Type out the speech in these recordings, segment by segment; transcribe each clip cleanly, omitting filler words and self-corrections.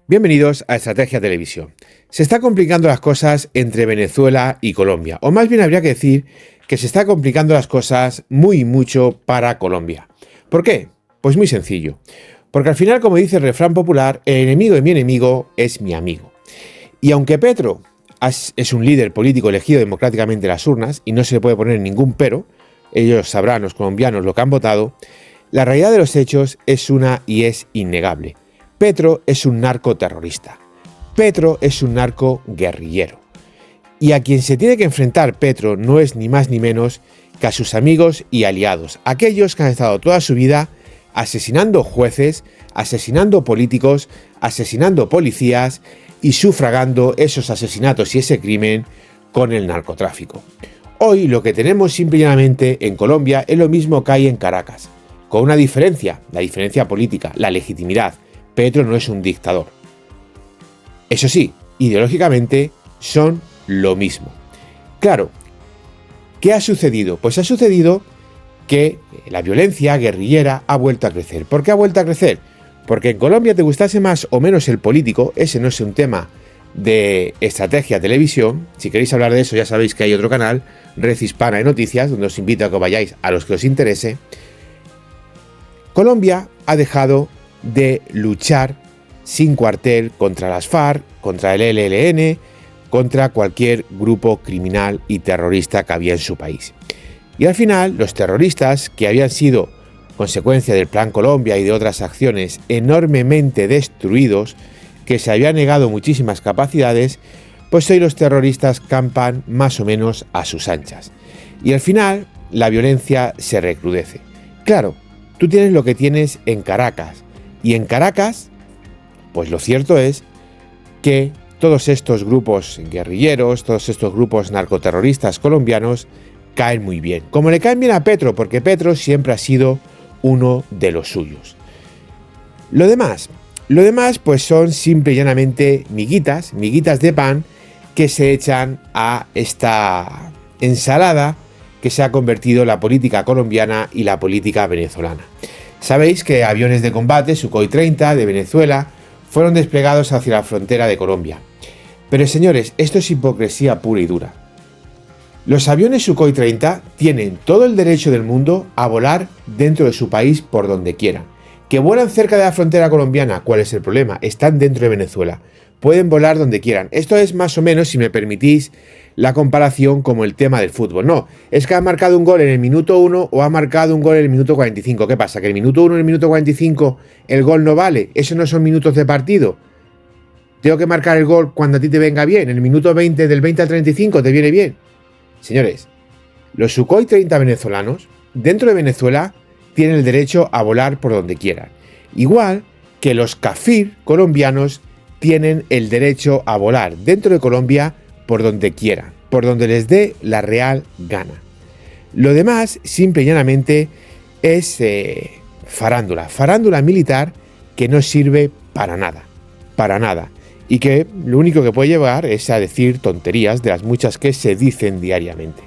Bienvenidos a Estrategia Televisión. Se está complicando las cosas entre Venezuela y Colombia, o más bien habría que decir que se está complicando las cosas mucho para Colombia. ¿Por qué? Pues muy sencillo. Porque al final, como dice el refrán popular, el enemigo de mi enemigo es mi amigo. Y aunque Petro es un líder político elegido democráticamente en las urnas y no se le puede poner ningún pero, ellos sabrán, los colombianos, lo que han votado, la realidad de los hechos es una y es innegable. Petro es un narcoterrorista. Petro es un narcoguerrillero. Y a quien se tiene que enfrentar Petro no es ni más ni menos que a sus amigos y aliados, aquellos que han estado toda su vida asesinando jueces, asesinando políticos, asesinando policías y sufragando esos asesinatos y ese crimen con el narcotráfico. Hoy lo que tenemos simple y llanamente en Colombia es lo mismo que hay en Caracas, con una diferencia, la diferencia política, la legitimidad. Petro no es un dictador. Eso sí, ideológicamente son lo mismo. Claro, ¿qué ha sucedido? Pues ha sucedido que la violencia guerrillera ha vuelto a crecer. ¿Por qué ha vuelto a crecer? Porque en Colombia, te gustase más o menos el político, ese no es un tema de Estrategia Televisión. Si queréis hablar de eso, ya sabéis que hay otro canal, Red Hispana de Noticias, donde os invito a que vayáis a los que os interese. Colombia ha dejado de luchar sin cuartel contra las FARC, contra el ELN, contra cualquier grupo criminal y terrorista que había en su país. Y al final, los terroristas, que habían sido consecuencia del Plan Colombia y de otras acciones enormemente destruidos, que se habían negado muchísimas capacidades, pues hoy los terroristas campan más o menos a sus anchas. Y al final, la violencia se recrudece. Claro, tú tienes lo que tienes en Caracas. Y en Caracas, pues lo cierto es que todos estos grupos guerrilleros, todos estos grupos narcoterroristas colombianos caen muy bien. Como le caen bien a Petro, porque Petro siempre ha sido uno de los suyos. Lo demás pues son simple y llanamente miguitas de pan que se echan a esta ensalada que se ha convertido la política colombiana y la política venezolana. Sabéis que aviones de combate Sukhoi 30 de Venezuela fueron desplegados hacia la frontera de Colombia. Pero señores, esto es hipocresía pura y dura. Los aviones Sukhoi 30 tienen todo el derecho del mundo a volar dentro de su país por donde quieran. Que vuelan cerca de la frontera colombiana, ¿cuál es el problema? Están dentro de Venezuela. Pueden volar donde quieran. Esto es más o menos, si me permitís, la comparación como el tema del fútbol. No, es que ha marcado un gol en el minuto 1 o ha marcado un gol en el minuto 45. ¿Qué pasa? ¿Que el minuto 1 y el minuto 45 el gol no vale? ¿Eso no son minutos de partido? Tengo que marcar el gol cuando a ti te venga bien. En el minuto 20, del 20 al 35 te viene bien. Señores, los Sukhoi 30 venezolanos, dentro de Venezuela, tienen el derecho a volar por donde quieran. Igual que los Kafir colombianos tienen el derecho a volar dentro de Colombia por donde quieran, por donde les dé la real gana. Lo demás, simple y llanamente, es farándula militar que no sirve para nada, y que lo único que puede llevar es a decir tonterías de las muchas que se dicen diariamente.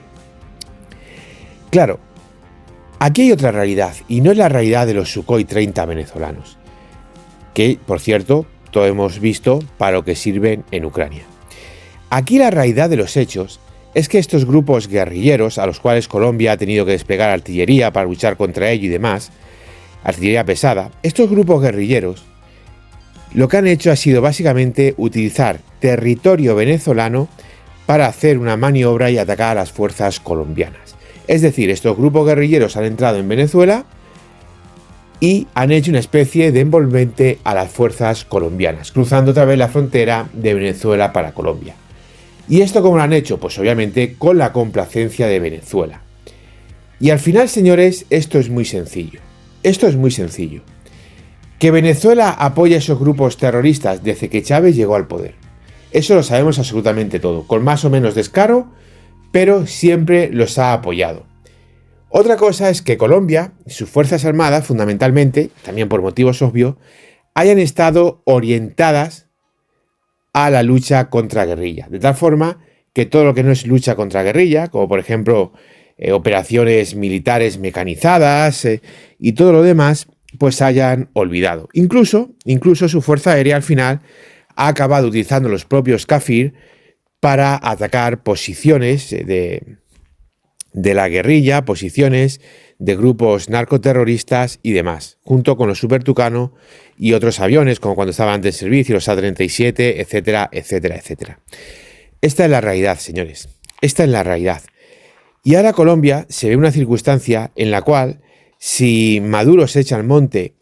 Claro, aquí hay otra realidad, y no es la realidad de los Sukhoi 30 venezolanos, que, por cierto, todos hemos visto para lo que sirven en Ucrania. Aquí la realidad de los hechos es que estos grupos guerrilleros, a los cuales Colombia ha tenido que desplegar artillería para luchar contra ello y demás, artillería pesada, estos grupos guerrilleros lo que han hecho ha sido básicamente utilizar territorio venezolano para hacer una maniobra y atacar a las fuerzas colombianas. Es decir, estos grupos guerrilleros han entrado en Venezuela y han hecho una especie de envolvente a las fuerzas colombianas, cruzando otra vez la frontera de Venezuela para Colombia. ¿Y esto cómo lo han hecho? Pues obviamente con la complacencia de Venezuela. Y al final, señores, esto es muy sencillo. Que Venezuela apoya a esos grupos terroristas desde que Chávez llegó al poder. Eso lo sabemos absolutamente todo, con más o menos descaro, pero siempre los ha apoyado. Otra cosa es que Colombia y sus fuerzas armadas, fundamentalmente, también por motivos obvios, hayan estado orientadas a la lucha contra guerrilla. De tal forma que todo lo que no es lucha contra guerrilla, como por ejemplo operaciones militares mecanizadas y todo lo demás, pues hayan olvidado. Incluso su fuerza aérea al final ha acabado utilizando los propios Kafir para atacar posiciones de la guerrilla, posiciones de grupos narcoterroristas y demás, junto con los Super Tucano y otros aviones, como cuando estaban antes en servicio, los A-37, etcétera, etcétera, etcétera. Esta es la realidad, señores. Esta es la realidad. Y ahora Colombia se ve una circunstancia en la cual, si Maduro se echa al monte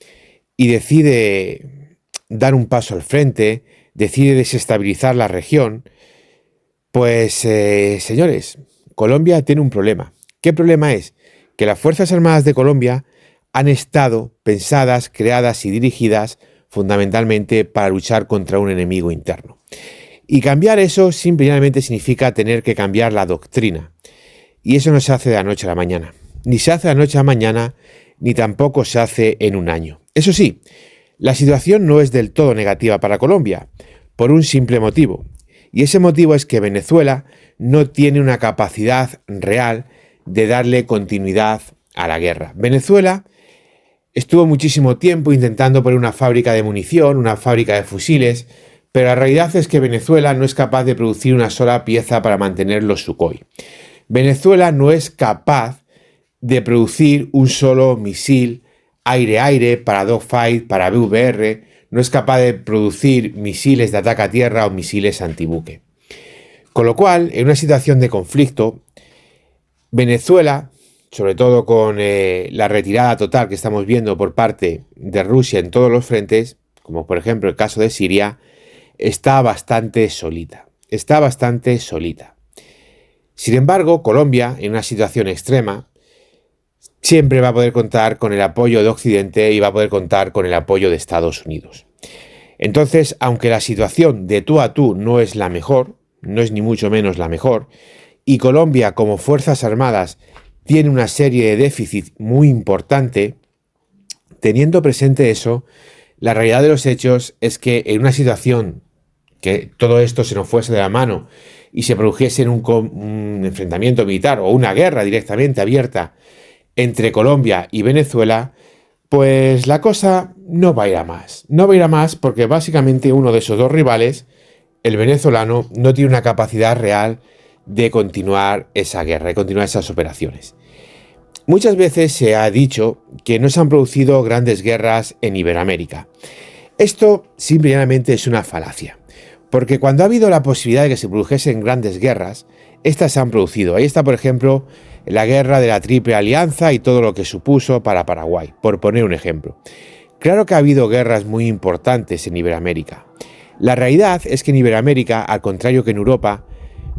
y decide dar un paso al frente, decide desestabilizar la región, pues, señores, Colombia tiene un problema. ¿Qué problema es? Que las Fuerzas Armadas de Colombia han estado pensadas, creadas y dirigidas fundamentalmente para luchar contra un enemigo interno. Y cambiar eso simplemente significa tener que cambiar la doctrina. Y eso no se hace de la noche a la mañana. Ni se hace de la noche a la mañana, ni tampoco se hace en un año. Eso sí, la situación no es del todo negativa para Colombia, por un simple motivo. Y ese motivo es que Venezuela no tiene una capacidad real de darle continuidad a la guerra. Venezuela estuvo muchísimo tiempo intentando poner una fábrica de munición, una fábrica de fusiles, pero la realidad es que Venezuela no es capaz de producir una sola pieza para mantener los Sukhoi. Venezuela no es capaz de producir un solo misil aire-aire para dogfight, para BVR, no es capaz de producir misiles de ataque a tierra o misiles antibuque. Con lo cual, en una situación de conflicto, Venezuela, sobre todo con la retirada total que estamos viendo por parte de Rusia en todos los frentes, como por ejemplo el caso de Siria, está bastante solita. Está bastante solita. Sin embargo, Colombia, en una situación extrema, siempre va a poder contar con el apoyo de Occidente y va a poder contar con el apoyo de Estados Unidos. Entonces, aunque la situación de tú a tú no es la mejor, no es ni mucho menos la mejor, y Colombia como Fuerzas Armadas tiene una serie de déficits muy importante, teniendo presente eso, la realidad de los hechos es que en una situación que todo esto se nos fuese de la mano y se produjese un enfrentamiento militar o una guerra directamente abierta entre Colombia y Venezuela, pues la cosa no va a ir a más. No va a ir a más porque básicamente uno de esos dos rivales, el venezolano, no tiene una capacidad real de continuar esa guerra, de continuar esas operaciones. Muchas veces se ha dicho que no se han producido grandes guerras en Iberoamérica. Esto simplemente es una falacia, porque cuando ha habido la posibilidad de que se produjesen grandes guerras, estas se han producido. Ahí está, por ejemplo, la guerra de la Triple Alianza y todo lo que supuso para Paraguay, por poner un ejemplo. Claro que ha habido guerras muy importantes en Iberoamérica. La realidad es que en Iberoamérica, al contrario que en Europa,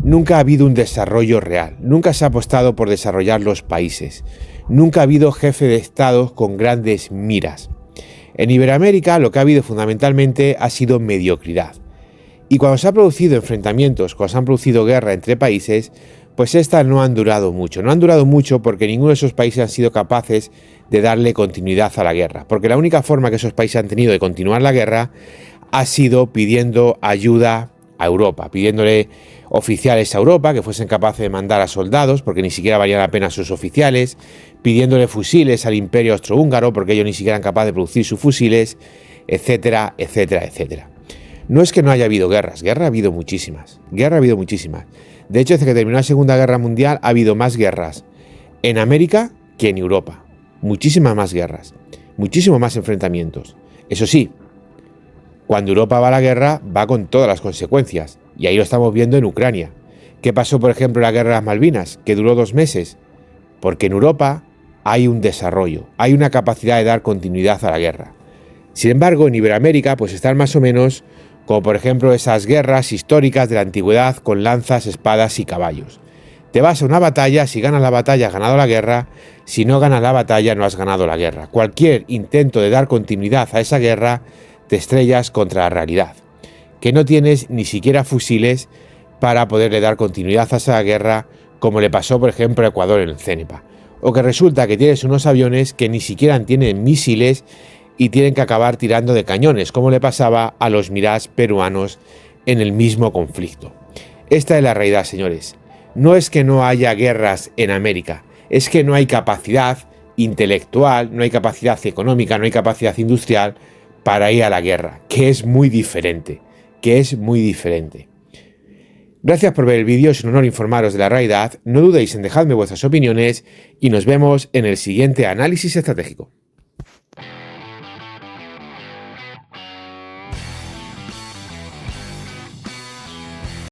nunca ha habido un desarrollo real, nunca se ha apostado por desarrollar los países, nunca ha habido jefe de Estado con grandes miras. En Iberoamérica lo que ha habido fundamentalmente ha sido mediocridad. Y cuando se han producido enfrentamientos, cuando se han producido guerra entre países, pues estas no han durado mucho. No han durado mucho porque ninguno de esos países han sido capaces de darle continuidad a la guerra. Porque la única forma que esos países han tenido de continuar la guerra ha sido pidiendo ayuda a Europa, pidiéndole oficiales a Europa que fuesen capaces de mandar a soldados, porque ni siquiera valían la pena sus oficiales, pidiéndole fusiles al Imperio Austrohúngaro, porque ellos ni siquiera eran capaces de producir sus fusiles, etcétera, etcétera, etcétera. No es que no haya habido guerras, guerra ha habido muchísimas, De hecho, desde que terminó la Segunda Guerra Mundial ha habido más guerras en América que en Europa. Muchísimas más guerras, muchísimos más enfrentamientos. Eso sí, cuando Europa va a la guerra, va con todas las consecuencias. Y ahí lo estamos viendo en Ucrania. ¿Qué pasó, por ejemplo, en la guerra de las Malvinas, que duró 2 meses? Porque en Europa hay un desarrollo, hay una capacidad de dar continuidad a la guerra. Sin embargo, en Iberoamérica, pues están más o menos como, por ejemplo, esas guerras históricas de la antigüedad con lanzas, espadas y caballos. Te vas a una batalla, si ganas la batalla has ganado la guerra, si no ganas la batalla no has ganado la guerra. Cualquier intento de dar continuidad a esa guerra te estrellas contra la realidad, que no tienes ni siquiera fusiles para poderle dar continuidad a esa guerra, como le pasó por ejemplo a Ecuador en el CENEPA, o que resulta que tienes unos aviones que ni siquiera tienen misiles y tienen que acabar tirando de cañones, como le pasaba a los Mirage peruanos en el mismo conflicto. Esta es la realidad, señores. No es que no haya guerras en América, es que no hay capacidad intelectual, no hay capacidad económica, no hay capacidad industrial para ir a la guerra, que es muy diferente, Gracias por ver el vídeo, es un honor informaros de la realidad, no dudéis en dejarme vuestras opiniones y nos vemos en el siguiente análisis estratégico.